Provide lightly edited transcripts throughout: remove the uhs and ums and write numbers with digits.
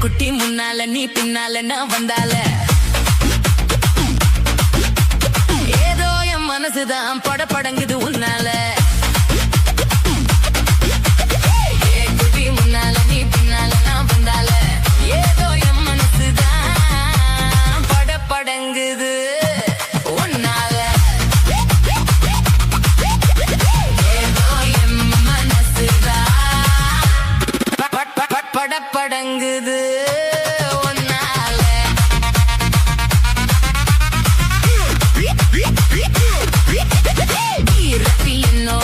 குட்டி முன்னால நீ பின்னால நான் வந்தால ஏதோ என் மனசுதான் படபடங்குது உன்னால. குட்டி முன்னால நீ பின்னால நான் வந்தால ஏதோ என் மனசுதான் படபடங்குது உன்னால. ஏதோ என் மனசுதான் படபடங்குது Rapino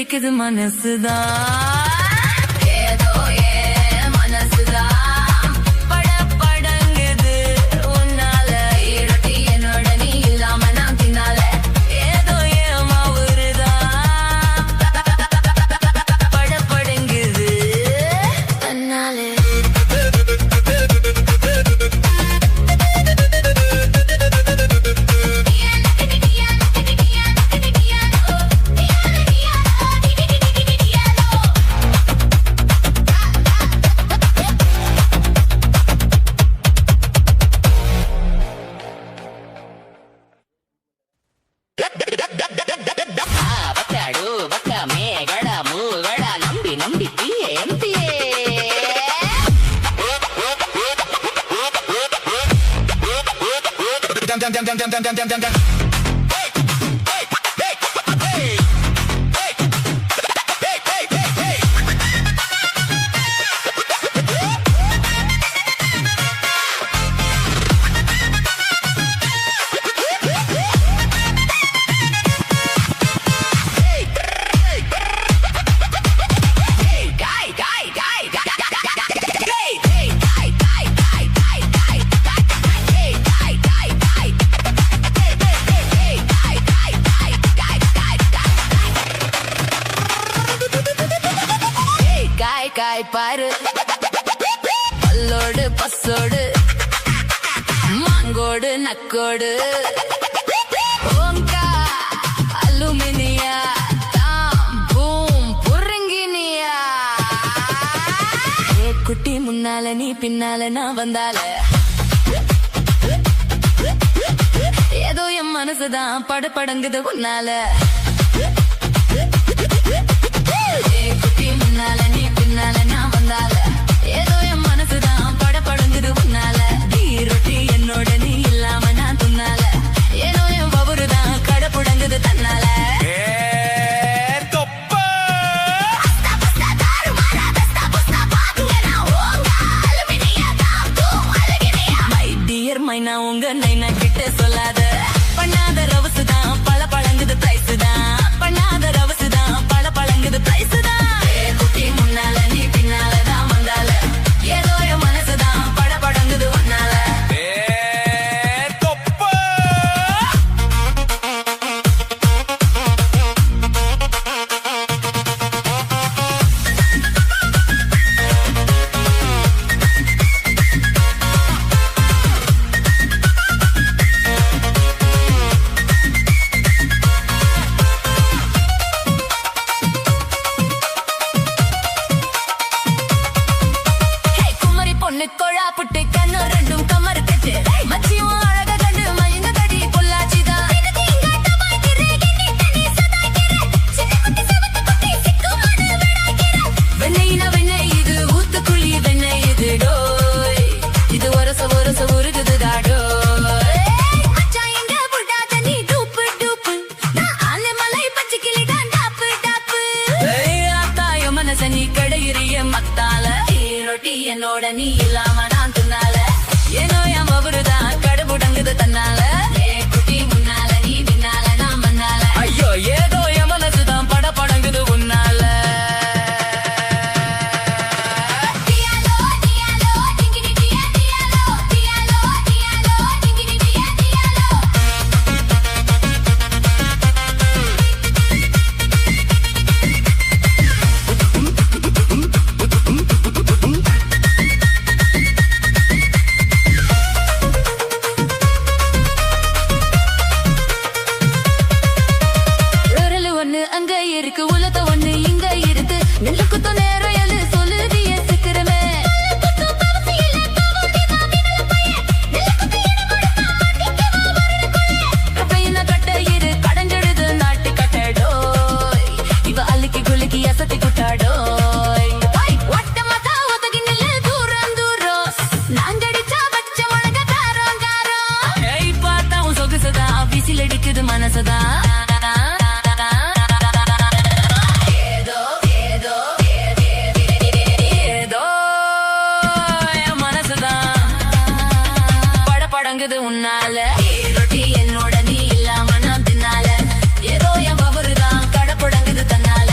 அடிக்குது மனசுதான் ஏதோ ஏன் மனசுதான் படபடங்குது உன்னால இருட்டி என்னோட நீ இல்லாம நான் பின்னால ஏதோ ஏன் மாவுருதான் படபடங்குது தன்னாலே காய் பாரு பல்லோடு பசோடு மாங்கோடு நக்கோடு ஓங்கா அலுமினியா தாம் பூம் புருங்கினியா குட்டி முன்னால நீ பின்னால நான் வந்தால ஏதோ என் மனசுதான் படபடங்குது உன்னால குட்டி முன்னால நீ பின்னால நான் வந்தால ஏதோ என் மனசுதான் படபடங்குது உன்னால ரொட்டி என்னோட நீ இல்லாம நான் துன்னால ஏதோ என் பவருதான் கடப்புடங்குது தன்னால மைனா உங்க நைனா கிட்ட சொல்லாத பண்ணாத ரவசுதான் பல பழங்குது பிரைஸுதான் பண்ணாத ரவசுதான் பல பழங்குது பிரைஸுதான் குட்டி முன்னால நீ பின்னாலதான் வந்தால ஏதோ என் மனசுதான் படபடங்குது ஒன்னால கொழா புட்டு கண்ணு ரெண்டும் கமர் கட்டு மச்சியும் அழக கண்டு மயங்க கடி பொல்லாச்சிதான் வெண்ணெய்னா வெண்ணெய் இது ஊத்துக்குழி வெண்ணெய் இது டோய் இது ஒரச ஒரச உருகுது தாடோய் மச்சான் எங்க புடாத நீ டூப்பு டூப்பு நான் ஆலை மலை பச்சை கிளிதான் டாப்பு டாப்பு ஆத்தாய மனச நீ கடையிறிய மத்தால ரொட்டி என்னோட நீ இல்லாம நான் துன்னால ஏனோ என் பவருதான் கடமுடங்குது தன்னால குட்டி முன்னால நீ பின்னால நான் வந்தால ஐயோ ஏதோ என் மனசுதான் படபடங்குது உன்னால அங்க இருக்கு உலக ஒண்ணு இங்க இருக்கு நெல்லுக்கு நேரம் எழு சொல்லுதிய சிக்கிறமே கட்ட இரு கடஞ்செடுது நாட்டு கட்டடோய் இவ அழுக்கி குலுக்கி அசத்தி குட்டாடோய் ஒட்டமாதா ஒதகி நில்லு தூரம் தூரம் நாங்கடிச்சா பச்சை முழங்க காரம் காரம் பார்த்தா உன் சொகுசுதா விசில் அடிக்குது மனசுதான் உன்னால ரொட்டி என்னோட நீ இல்லாம நான் தின்னால ஏதோ என் பவருதான் கடப்புடங்குது தன்னால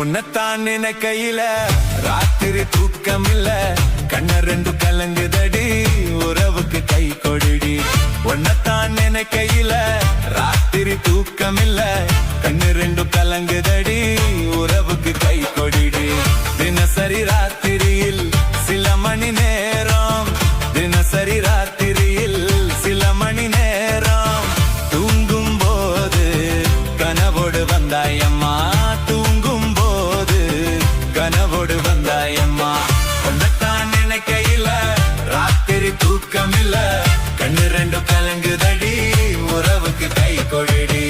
உன்னத்தான் நினைக்கையில ராத்திரி தூக்கம் இல்ல, கண்ண ரெண்டு கலங்குதடி உறவுக்கு கை கொடுடி. உன்னத்தான் நினைக்கையில ராத்திரி தூக்கம் இல்ல, கண்ணு ரெண்டு கலங்குதடி உறவுக்கு கை கொடுடி. தினசரி ராத்திரியில் சில மணி நேரம், தினசரி ராத்திரியில் சில மணி நேரம் தூங்கும் போது கனவோடு வந்தாயம்மா, தூங்கும் போது கனவோடு வந்தாயம்மா. உன்னத்தான் நினைக்கையில ராத்திரி தூக்கம் இல்ல, கண்ணு ரெண்டு கலங்குதடி உறவுக்கு கை கொடுடி.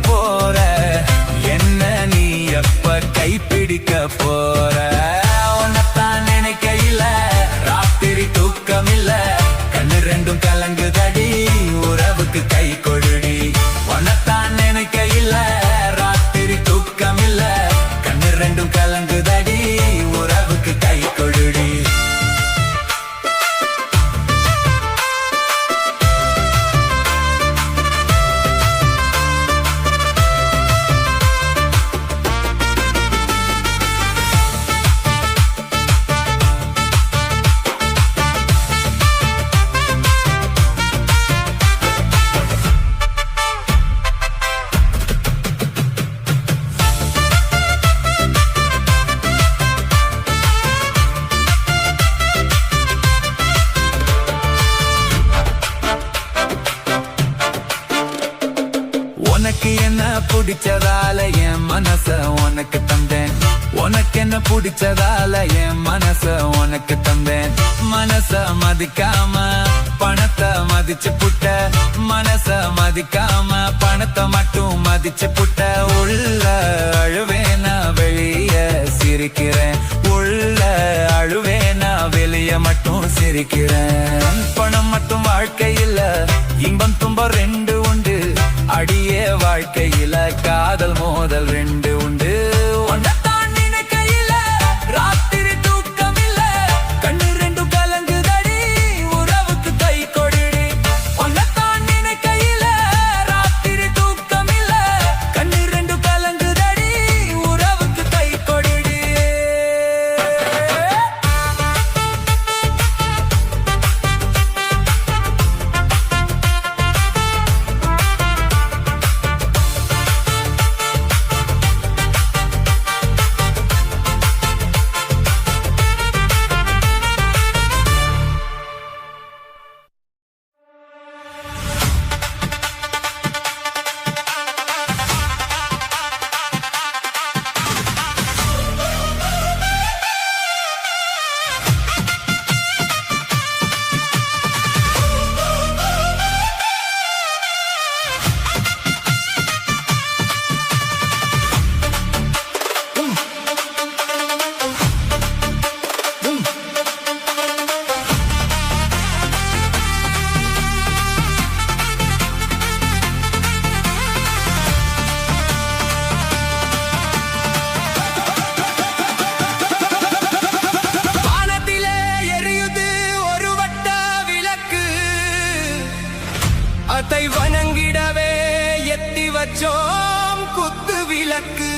போற என்ன நீ எப்ப கைப்பிடிக்க போற? உன்னத்தான் நினைக்கையில ராத்திரி தூக்கம் இல்ல, கண்ணு ரெண்டும் கலங்குதடி உறவுக்கு கை கொடுடி. உன்னத்தான் நினைக்கையில ராத்திரி தூக்கம் இல்ல, கண்ணு ரெண்டும் கலங்குதடி உறவுக்கு கை கொடுடி. உனக்கு என்ன பிடிச்சதால என் மனச உனக்கு தந்தேன், உனக்கு என்ன பிடிச்சதால என் மனச உனக்கு தந்தேன். மனச மதிக்காம பணத்தை மதிச்சு புட்ட, மனச மதிக்காம பணத்தை மட்டும் மதிச்சு புட்ட. உள்ள அழுவேனா வெளிய சிரிக்கிறேன், உள்ள அழுவேனா வெளிய மட்டும் சிரிக்கிறேன். பணம் மட்டும் வாழ்க்கையில இன்பம் துன்பம் ரெண்டு உண்டு, அடியே வாழ்க்கையில காதல் மோதல் ரெண்டு உண்டு. உன்னத்தான் நினைக்கையில ராத்திரி தூக்கம் இல்ல, கண்ணு ரெண்டும் கலங்குதடி உறவுக்கு கை கொடுடி. உன்னத்தான் நினைக்கையில ராத்திரி தூக்கம் இல்ல, கண்ணு ரெண்டும் கலங்குதடி உறவுக்கு கை கொடுடி. அதை வணங்கிடவே எத்தி வச்சோம் குத்து விளக்கு.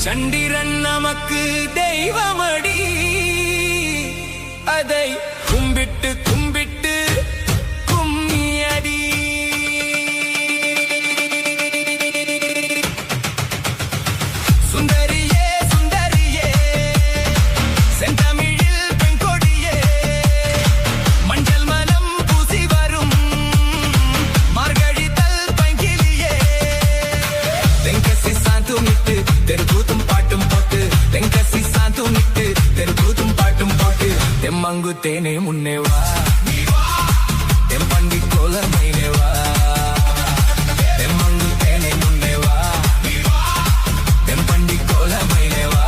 சண்டிரன் நமக்கு தெய்வமடி, அதை கும்பிட்டு கும்பிட்டு கும்மியடி. தெம்மாங்கு தேனே முன்னே வா தெம்பண்டி கோல மயிலே வா தெம்மாங்கு தேனே முன்னே வா தெம்பண்டி கோல மயிலே வா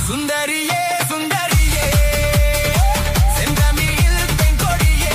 சுந்தரியே சுந்தரியே செந்தமிழில் தென்கொடியே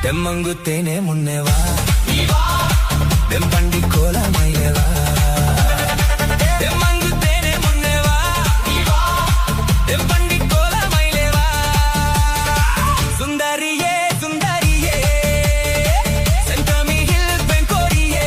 தெம்மாங்கு தேனே முன்னே வா தெம்பண்டி கோல மயிலே வா தெம்மாங்கு தேனே முன்னே வா தெம்பண்டி கோல மயிலே வா சுந்தரியே சுந்தரியே செந்தமிழில் தென்கொடியே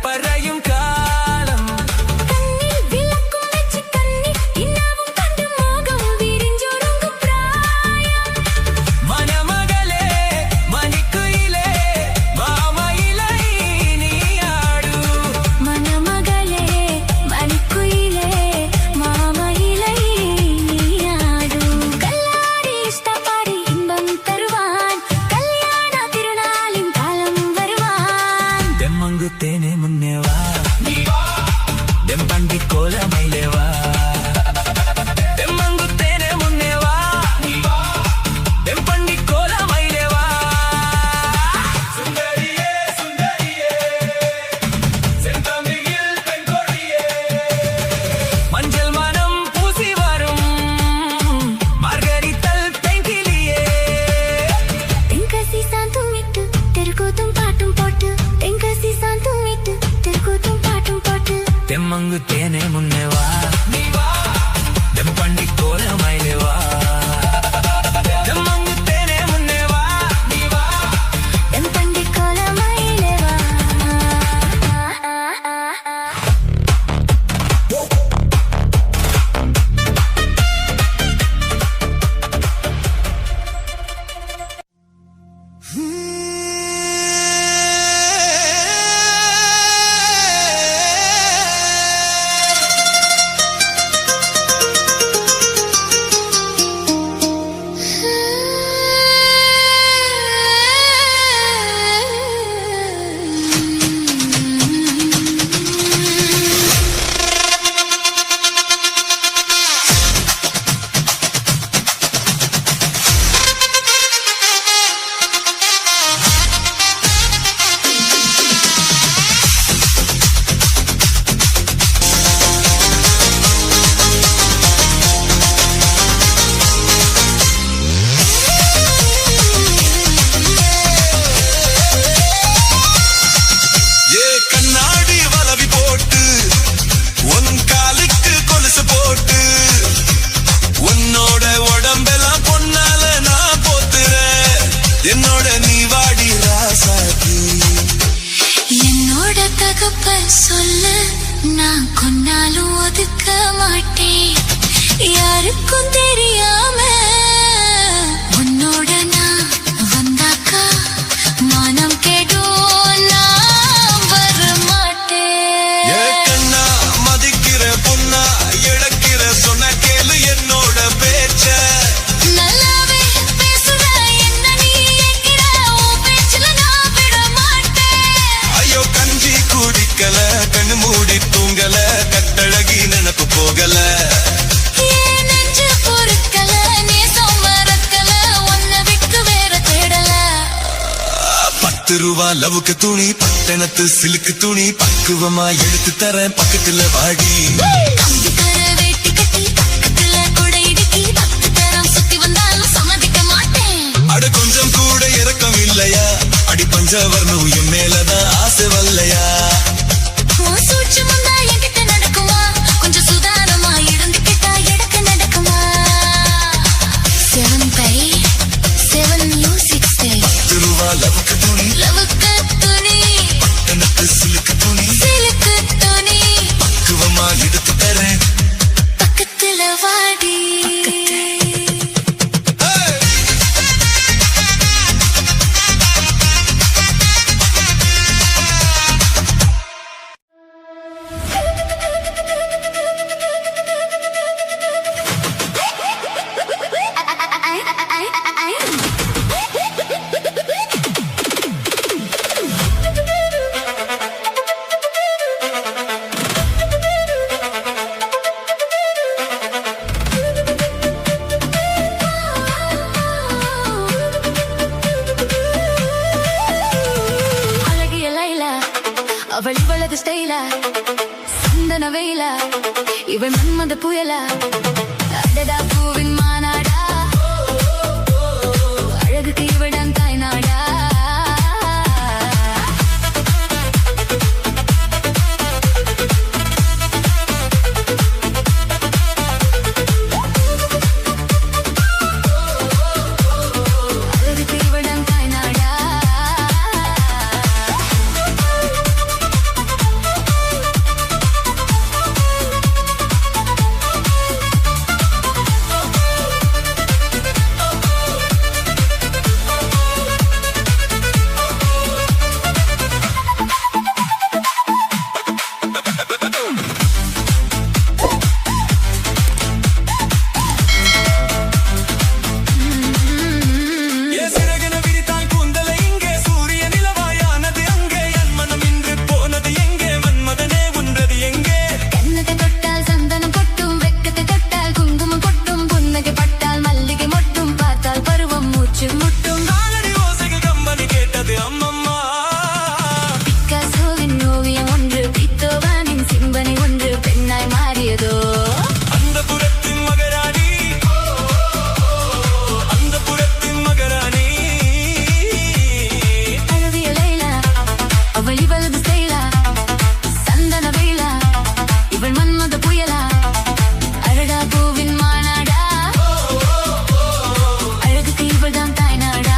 പറയും കാലം കണ്ണിൽ വിളക്കും വെച്ച് കണ്ണി ഇന്നാവും കണ്ട് മോകം വിരിഞ്ചൊരുങ്ങും പ്രായം മനമകളെ മണിക്കുയിലേ മാമയിലൈ നീയാടു മനമകളെ മണിക്കുയിലേ മാമയിലൈ നീയാടു കല്ലാടി ഇഷ്ടപ്പാടി ഇன்பം തരുവാൻ കല്യാണ തിരുനാളിൻ കാലം വരുവാൻ தெம்மாங்கு தேனே முன்னே வா தெம்பண்டி கோல மயிலே வா தெம்மாங்கு தேனே முன்னே வா தெம்பண்டி கோல மயிலே வா சுந்தரியே சுந்தரியே செந்தமிழில் தென்கொடியே மஞ்சள் மனம் பூசி வரும் மார்கரித்தல் தென்கிளியே தென்கசி சாந்தும் விட்டு தெருக்கூத்தும் பாட்டும் போட்டு தென்கசி சாந்தும் விட்டு தெருக்கூத்தும் பாட்டும் போட்டு தெம்மாங்கு தேனே முன்னே வா தெம்பண்டி கோல மயிலே வா தெம்மாங்கு தேனே முன்னே வா தென்பண்டி கோலமயிலே வா தகப்ப சொல்ல நான் கொன்னாலும் ஒதுக்க மாட்டேன் யாருக்கும் தெரியாம உன்னோட நான் வந்தாக்கா மனம் கெடும் நான் வர மாட்டேன் மதிக்கிற பொண்ணா இழக்கிற சொன்ன கேளு என்னோட பேச்ச சிக்கல கண்ணு மூடி தூங்கல கட்டழகி நினப்பு போகல ஏன் நெஞ்சு பொறுக்கல நேசம் மறக்கல உன்னை விட்டு வேற தேடல 10 ரூபா லவுக்கு துணி பட்டணத்து சிலுக்கு துணி பக்குவமா எடுத்து தரேன் பக்கத்துல வாடி கம்பிக்கர வேட்டி கட்டி பக்கத்துல கொடை இடுக்கி 10 தரம் சுத்தி வந்தாலும் சம்மதிக்க மாட்டேன் அட கொஞ்சம் கூட இறக்கம் இல்லையா அடி பஞ்சவர்ணம் என் மேலதான் ஆசை வல்லையா உன் சூட்சமம் தான் என்கிட்ட நடக்குமா கொஞ்சம் சுதாரமா இருந்துக்கிட்டா எடுக்க நடக்குமா 7 பை 7 மியூசிக் ஸ்டே 10 ரூபா லவுக்கு துணி லவுக்கு துணி பட்டணத்து சிலுக்கு துணி சிலுக்கு துணி பக்குவமா எடுத்து தரேன் பக்கத்துல வாடி அழகிய லைலா அவள் இவளது ஸ்டைலா சந்தன வெயிலா இவள் மன்மத புயலா அடடா பூவின் மாநாடா அழகுக்கு இவடன் தாய்நாடா அழகுக்கு இவடன் தாய்நாடா சிறகன விரித்தால் கூந்தலை இங்கே சூரிய நிலவாயானது அங்கே என் மனம் இன்று போனது எங்கே மன்மதனே உன்றது எங்கே கண்ணத்தை தொட்டால் சந்தனம் கொட்டும் வெக்கத்தை தொட்டால் குங்குமம் கொட்டும் புன்னகை பட்டால் மல்லிகை மொட்டும் பார்த்தால் பருவம் மூச்சு முட்டும் நாளடி ஓசைகள் கம்பனி கேட்டது அம்மம்மா பிக்காசோவின் ஓவியம் ஒன்று பீத்தோவனின் சிம்பனி ஒன்று பெண்ணாய் மாறியதோ அந்த புறத்தின் மகராணி அந்த புறத்தின் மகராணி அழகிய லைலா அவள் இவளது ஸ்டைலா சந்தன வெயிலா இவள் மன்மத புயலா அழடா பூவின் மாநாடா அழகுக்கு இவள்தான் தாய்நாடா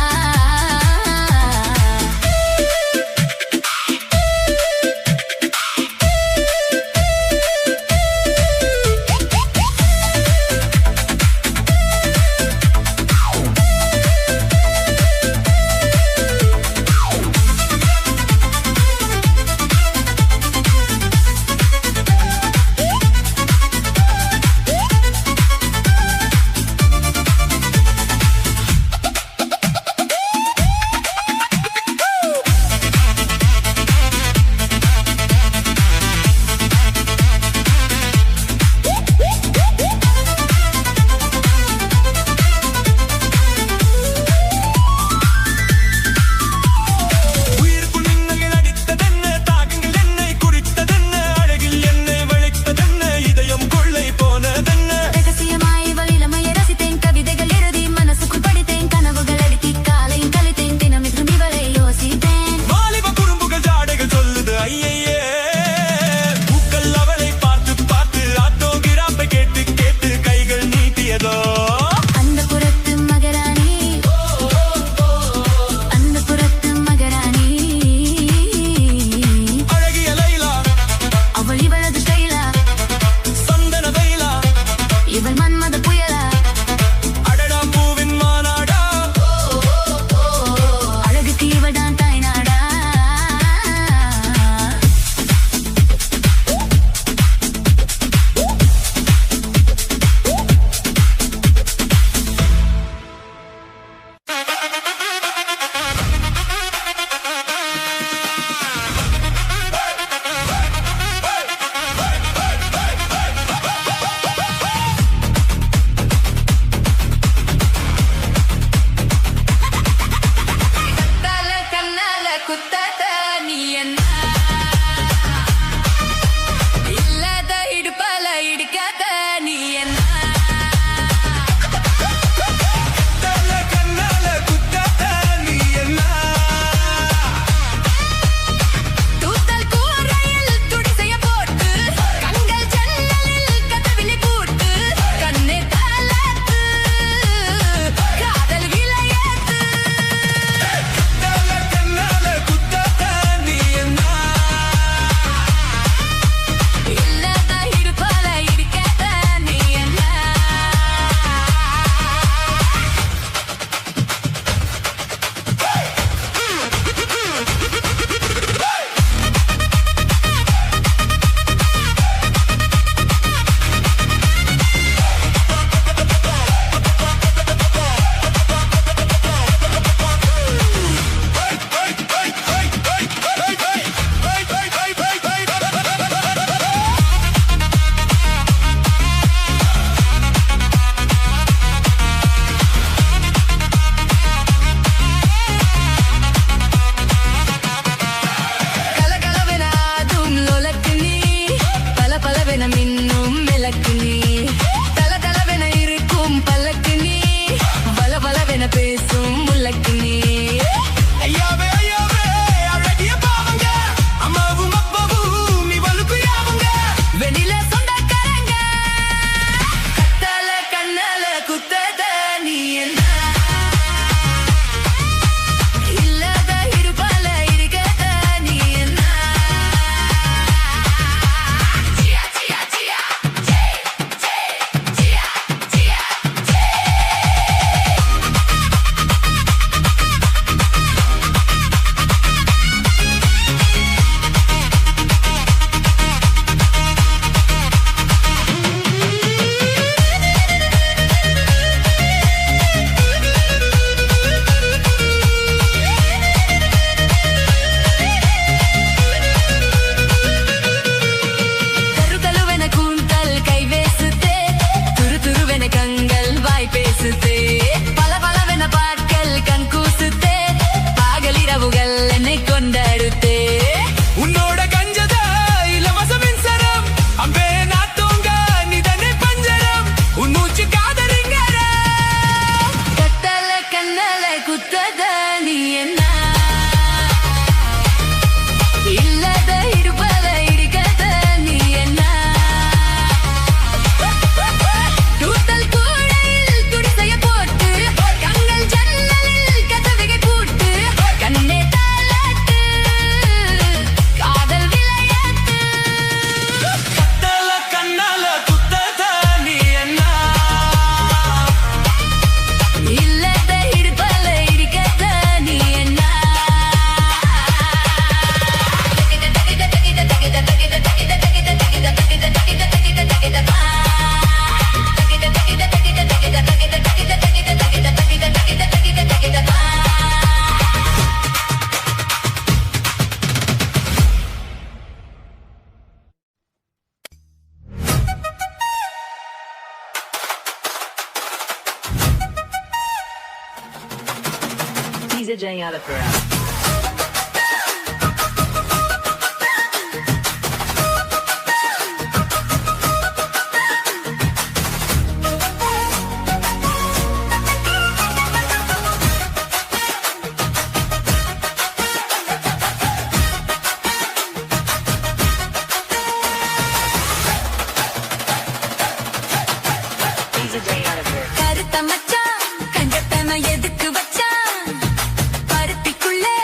DJ Alapura. கருத்த மச்சான் கஞ்சத்தன எதுக்கு வச்சான் பருத்திக்குள்ளே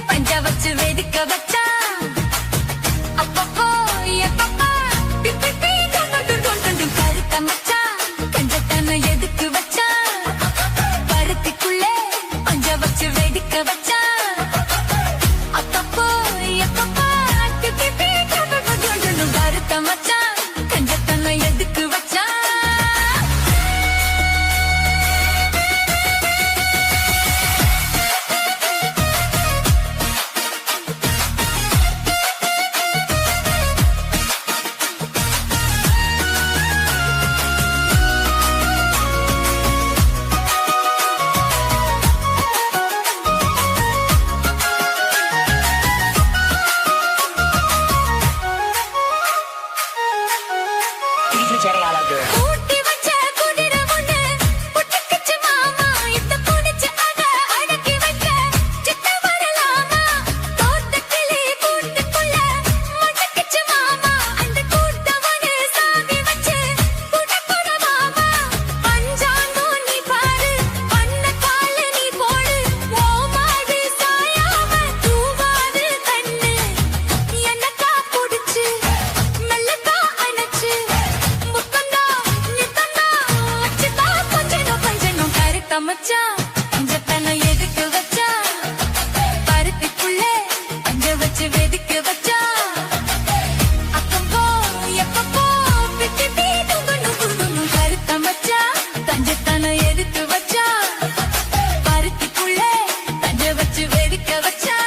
பஞ்ச வச்சு வெடிக்க வச்சான் அப்பப்போ எப்பப்பா பிப்பி கருத்த மச்சான் கஞ்சத்தன எதுக்கு வச்சான் பருத்திக்குள்ளே பஞ்ச வச்சு வெடிக்க வச்சான் அப்பப்போ எப்பப்பா பிப்பி கருத்த மச்சான் கஞ்சத்தன எதுக்கு வச்சான் ஊட்டி வச்ச குதிரை ஒண்ணு புட்டுக்குச்சு மாமா இத்த புடிச்சு அத அடக்கி வைக்க சித்த வரலாமா தோட்ட கிளி கூட்டுக்குள்ள முட்டுக்குச்சு மாமா அந்த கூட்டவனு சாவி வச்சு புடப்புற மாமா பஞ்சாங்கோ நீ பாரு பண்ண கால நீ போடு ஓ மாடு சாயாம தூவாது கண்ணு என்னக்கா புடிச்சு மெல்லக்கா அணைச்சு மச்சான் பஞ்சத்தன எதுக்கு வச்சா பருத்திக்குள்ளே பஞ்ச வச்சு வெடிக்க வச்சா அப்பப்போ எப்பப்போ பிப்பி கருத்த மச்சான் பஞ்சத்தன எதுக்கு வச்சா பருத்திக்குள்ளே பஞ்ச வச்சு வெடிக்க வச்சா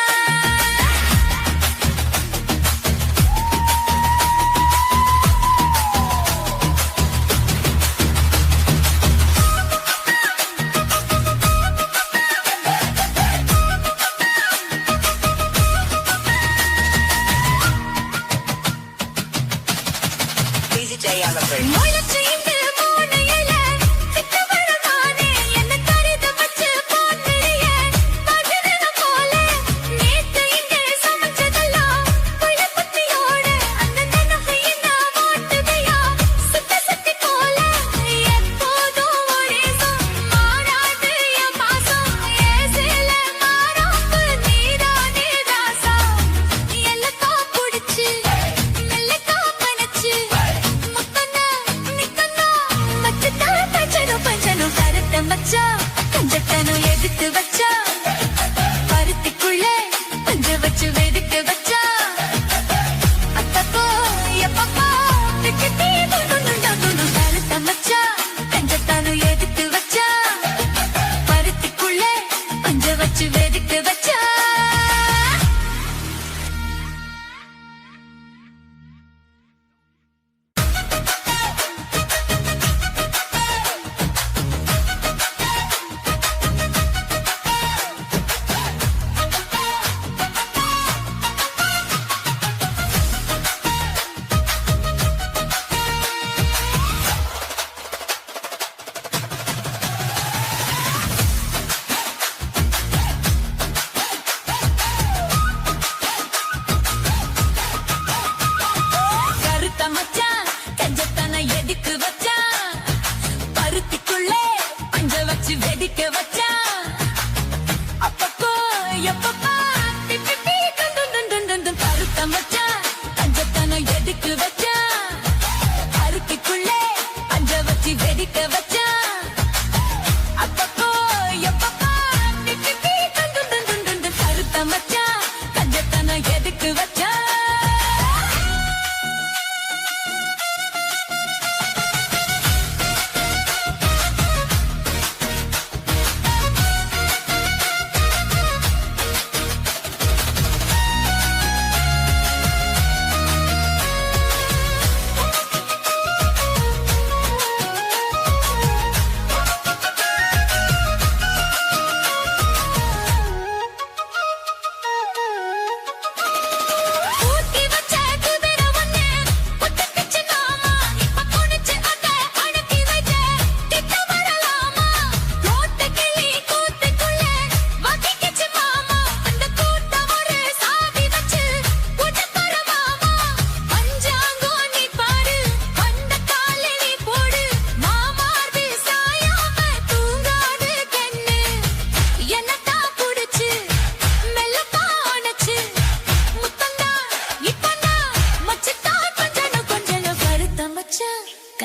முயலச்சு இங்கு மூனையில சித்து வரதானே என்ன கருத வச்சு போன்றிய பகிரன போல நேத்து இங்கு சமைச்சதெல்லாம் புள்ளப்பத்தியோட அந்த நகையின் ஓட்டுதையா சுத்தி போல எப்போதும் ஒரே மாறாது என் பாசம் ஏசில மாறாப்பு நீரானே ராசா எல்லக்கா புடிச்சு மெல்லக்கா பனச்சு முக்கண்ண நிக்கண்ண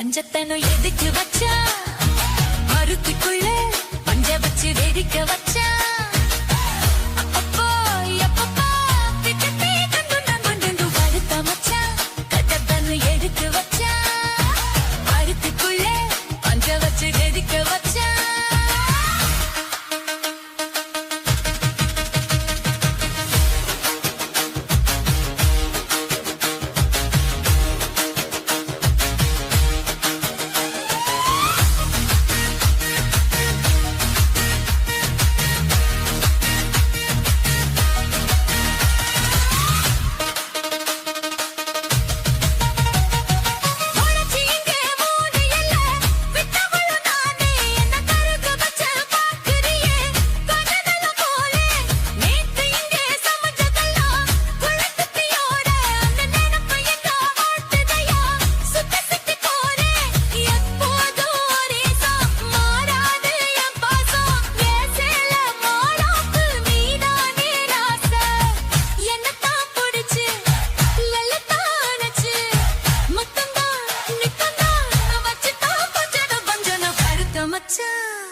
கஞ்சத்தனம் எதுக்கு வச்சா மருத்துக்குள்ள பஞ்ச வச்சு வேடிக்கை வச்சா அப்பப்போ எப்பப்பா திட்டத்தை கண்டு வருத்த வச்சா கஞ்சத்தனம் எதுக்கு வச்சா மருத்துக்குள்ள பஞ்ச வச்சு வேடிக்கை வச்சா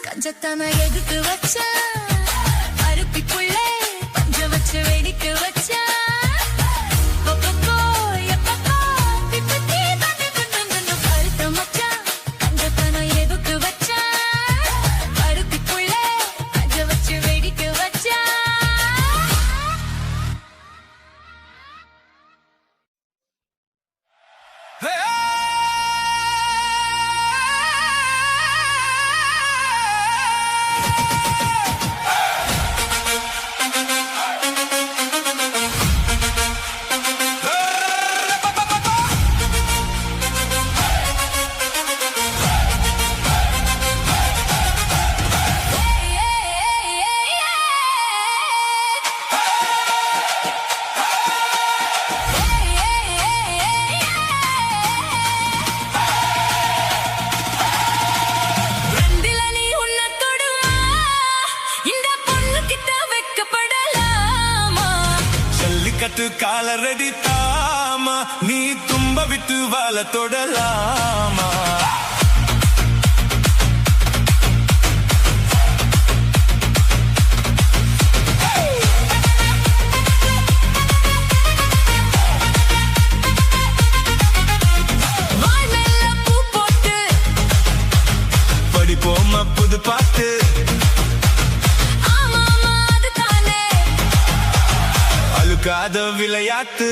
கஞ்சத்தான எதுக்கு வச்சா அருப்பிக்குள்ள பஞ்ச வச்சு வேடிக்கை வச்சா அப்பப்போ எப்பப்பா திட்டத்தை கண்டு வருத்த வச்சா கஞ்சத்தான எதுக்கு வச்சா அருப்பிக்குள்ள பஞ்ச வச்சு வேடிக்கை வச்சா கட்டு காலரடி தாமா நீ தும்ப விட்டு வாழ தொடலாமா படிப்போமா புது பாட்டு அழுக்காத விளையாட்டு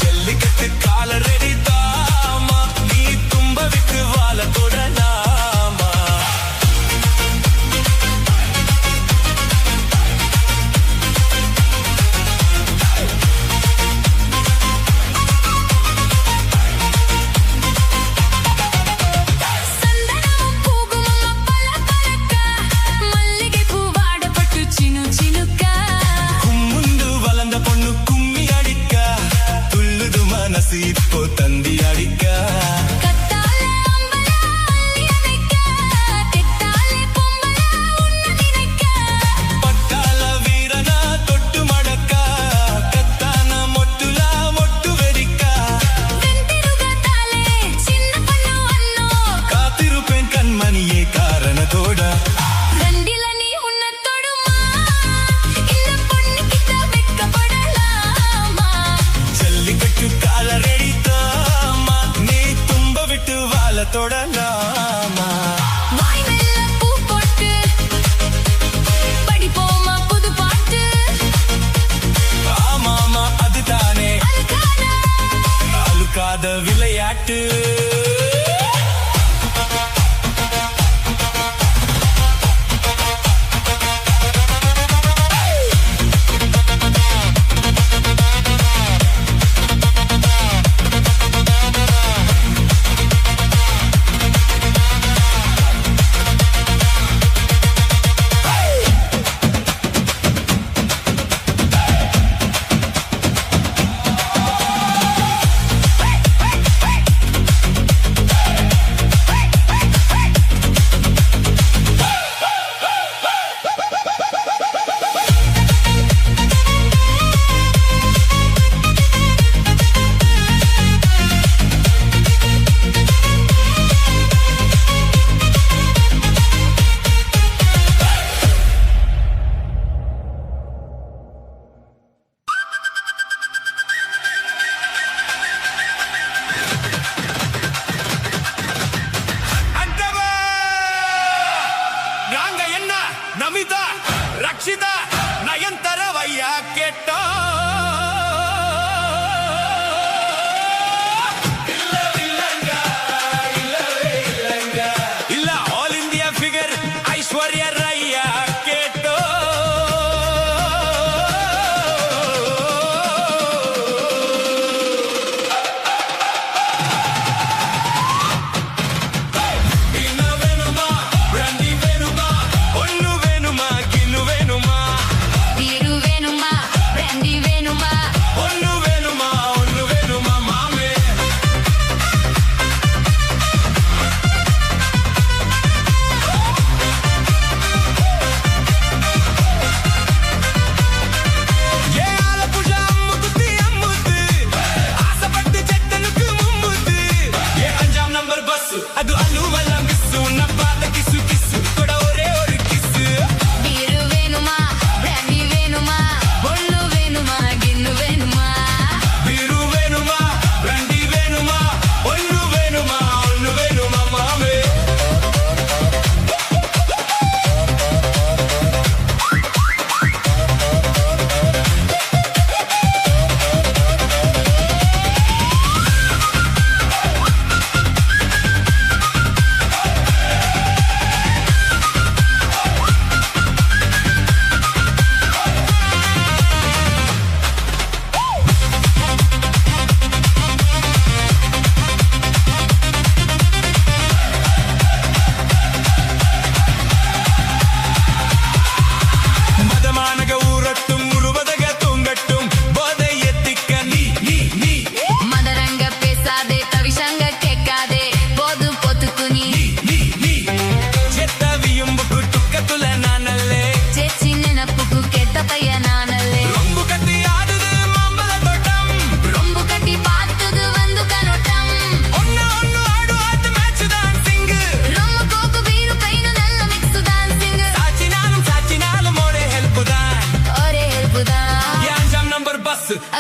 ஜல்லிக்கட்டு காலரடி தாமா நீ தும்ப விட்டு வாழ தொடலாமா இப்போ தந்தி அடிக்க பட்டாள வீரனா தொட்டு மடக்க கத்தான மொட்டுலா மொட்டு வெடிக்க காத்திருப்பேன் கண்மணியே காரணத்தோட தொடலாமா பூ போட்டு படிப்போமா புது பாட்டு ஆமாமா அதுதானே அழுக்காத விளையாட்டு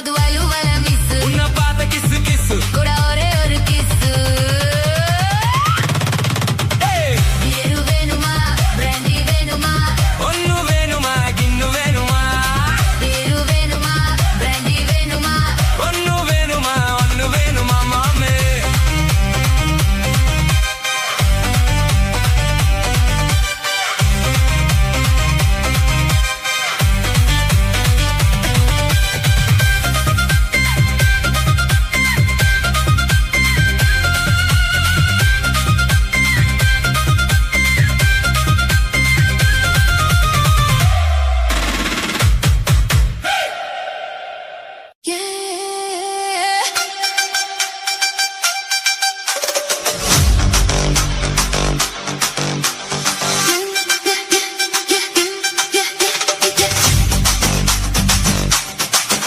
அது வலுவல மிஸ் உன்னை பார்த்த கிசு கிசு கூட ஒரே ஒரு கிஸ் பேரு வேணுமா பிராண்டி வேணுமா ஒன்னு வேணுமா கின்னு வேணுமா பேரு வேணுமா பிராண்டி வேணுமா ஒன்னு வேணுமா மாமே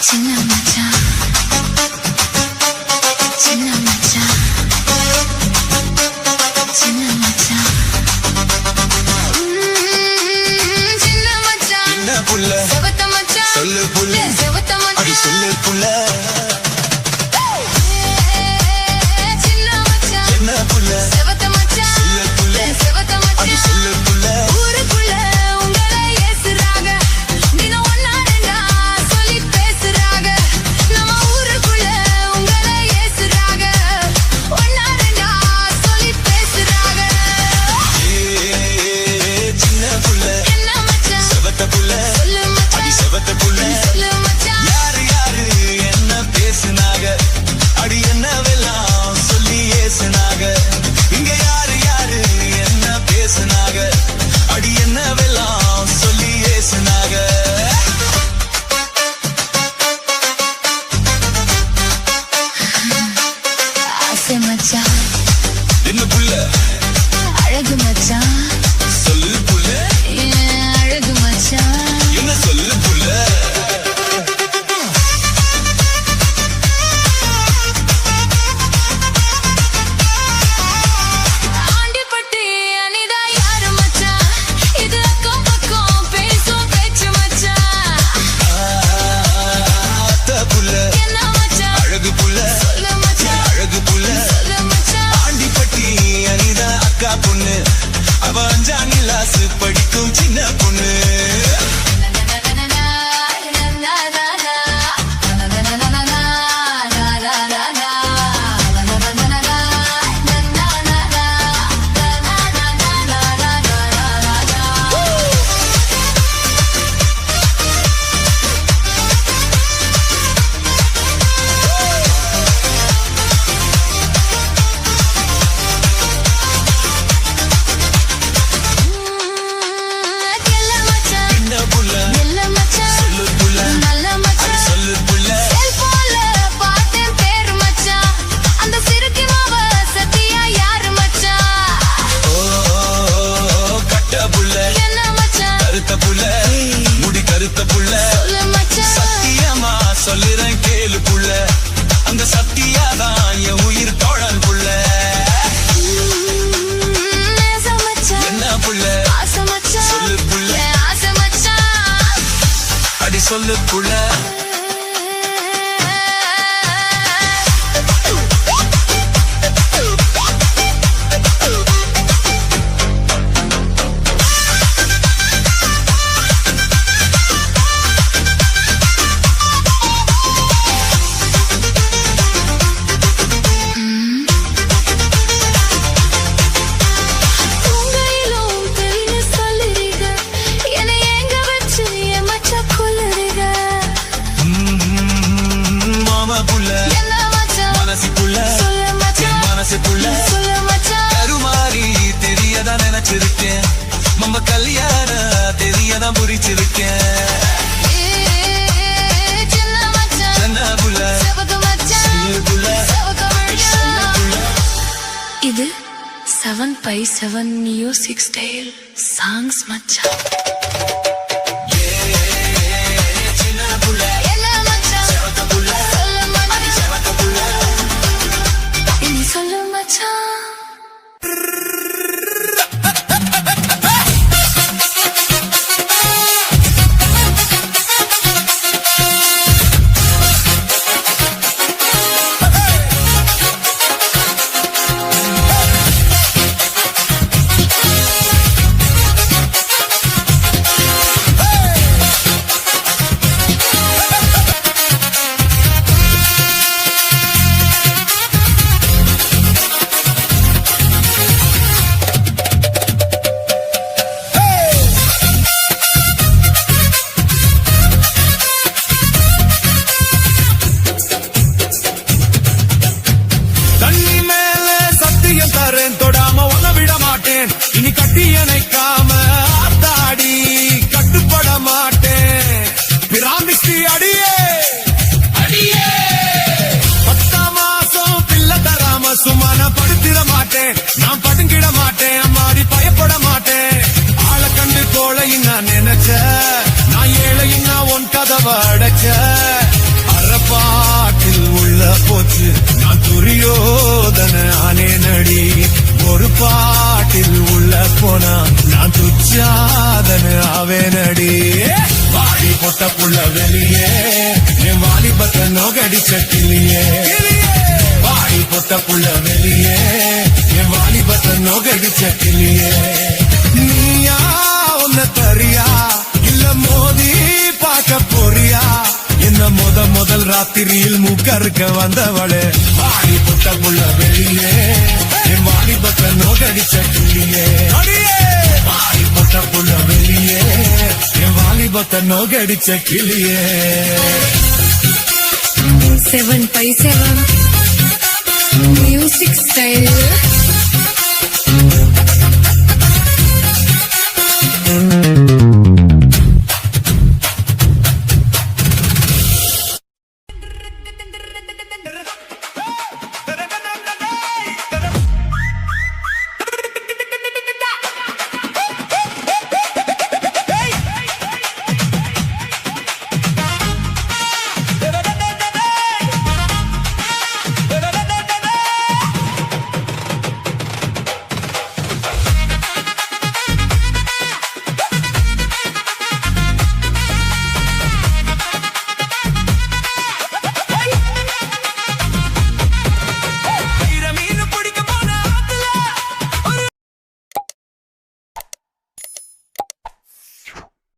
சின்ன மச்சான் சின்ன மச்சான் சின்ன மச்சான் சின்ன மச்சான் என்ன புள்ள செவத்த மச்சான் சொல்லு புள்ள செவத்த அடி மச்சான் சொல்லு புள்ள சின்ன மச்சான் என்ன புள்ள செவத்த மச்சான் சொல்லு புள்ள செவத்த அடி மச்சான் சொல்லு புள்ள ஊருக்குள்ள உங்களை ஏசுறாங்க தினம் ஒன்னா ரெண்டா சொல்லி பேசுறாங்க நம்ம ஊருக்குள்ள உங்களை ஏசுறாங்க ஒன்னா ரெண்டா சொல்லி பேசுறாங்க சின்ன புள்ள என்ன மச்சான் செவத்த புள்ள சொல்லு அடி மச்சான் செவத்த புள்ள சொல்லு மச்சான் யாரு என்ன பேசுனாங்க அடி என்னவெல்லாம் சொல்லி ஏசுனாங்க இங்க யாரு என்ன பேசுனாங்க அடி என்னவெல்லாம் சொல்லி ஏசுனாங்க ஆசை மச்சான் என்ன புள்ள அழகு மச்சான் சொல்லு புள்ள ஏன் அழகு மச்சான் என்ன சொல்லு புள்ள ஆண்டிப்பட்டி அனிதா யாரு மச்சான் இது அக்கம் பக்கம் பேசும் பேச்சு மச்சான் அத்த புள்ள என்ன மச்சான் அழகு புள்ள சொல்லு மச்சான் அழகு புள்ள சொல்லு மச்சான் ஆண்டிப்பட்டி அனிதா அக்கா பொண்ணு அவ 5ஆம் கிளாஸ் படிக்கும் சின்ன பொண்ணு கெல்ல மச்சான் என்ன புள்ள நல்ல மச்சான் சொல்லு புள்ள நல்ல அடி மச்சான் சொல்லு புள்ள செல்போன்ல பார்த்தேன் பேரு மச்சான் அந்த சிறுக்கி மாவ சத்தியா யாரு மச்சான் ஓ கட்ட புள்ள என்ன மச்சான் கருத்த புள்ள முடி கருத்த புள்ள சொல்லு மச்சான் சத்தியமா சொல்லுறேன் கேளு புள்ள அந்த சத்தியாதான் என் உயிர் தோழன் புள்ள நேச மச்சான் என்ன புள்ள ஆசை மச்சான் சொல்லு புள்ள. என் ஆசை மச்சான் அடி சொல்லு புள்ள உங்கையிலும் தெரிஞ்சு சொல்லுறீங்க என்னை எங்க வச்சு என் மச்சான் கொல்லுறீங்க மாமா புள்ள என்ன மச்சான் மனசு புள்ள சொல்லு மச்சான் மனசு புள்ள சொல்லு மச்சான் கருமாறி தெரியதான் நினைச்சிருக்கேன் நம்ம கல்யாண தெரியதான் புரிச்சிருக்கேன் சின்ன மச்சான் என்ன புள்ள செவக்க மச்சான் சொல்லு புள்ள செவக்க மச்சான் இது 7x7 music style songs மச்சான் சின்ன புள்ள என்ன மச்சான் செவத்த புள்ள சொல்லு மச்சான் செவத்த புள்ள இனி சொல்லு மச்சான் சிக்ஸ்டி அடியே அடியே 10 மாசம் பிள்ளை தராம சும்மா நான் படுத்திட மாட்டேன் நான் படுங்கிட மாட்டேன் அம்மாடி பயப்பட மாட்டேன் ஆளை கண்டு கோழையும் நான் நினைச்ச நான் ஏழையும் நான் உன் கதவை அடைச்ச அறப்பாட்டில் உள்ள போச்சு நான் துரியோதன ஆனே நடி ஒரு பாட்டில் உள்ள போனா நான் துச்சாதன ஆவே நடி வாடி பொட்ட புள்ள வெளியே என் வாலிபத்தை நோகடிச்ச கிளியே வாடி பொட்ட புள்ள வெளியே என் வாலிபத்தை நோகடிச்ச கிளியே நீயா உன்ன தரியா இல்ல மோதி பார்க்க போறியா என்ன முதல் ராத்திரியில் மூக்கறுக்க வந்தவளே வாடி பொட்ட புள்ள வெளியே என் வாலிபத்தை நோகடிச்ச கிளியே வாடி பொட்ட புள்ள வெளியே என் வாலிபத்தை நோகடிச்ச கிளியே 7x7 Music style.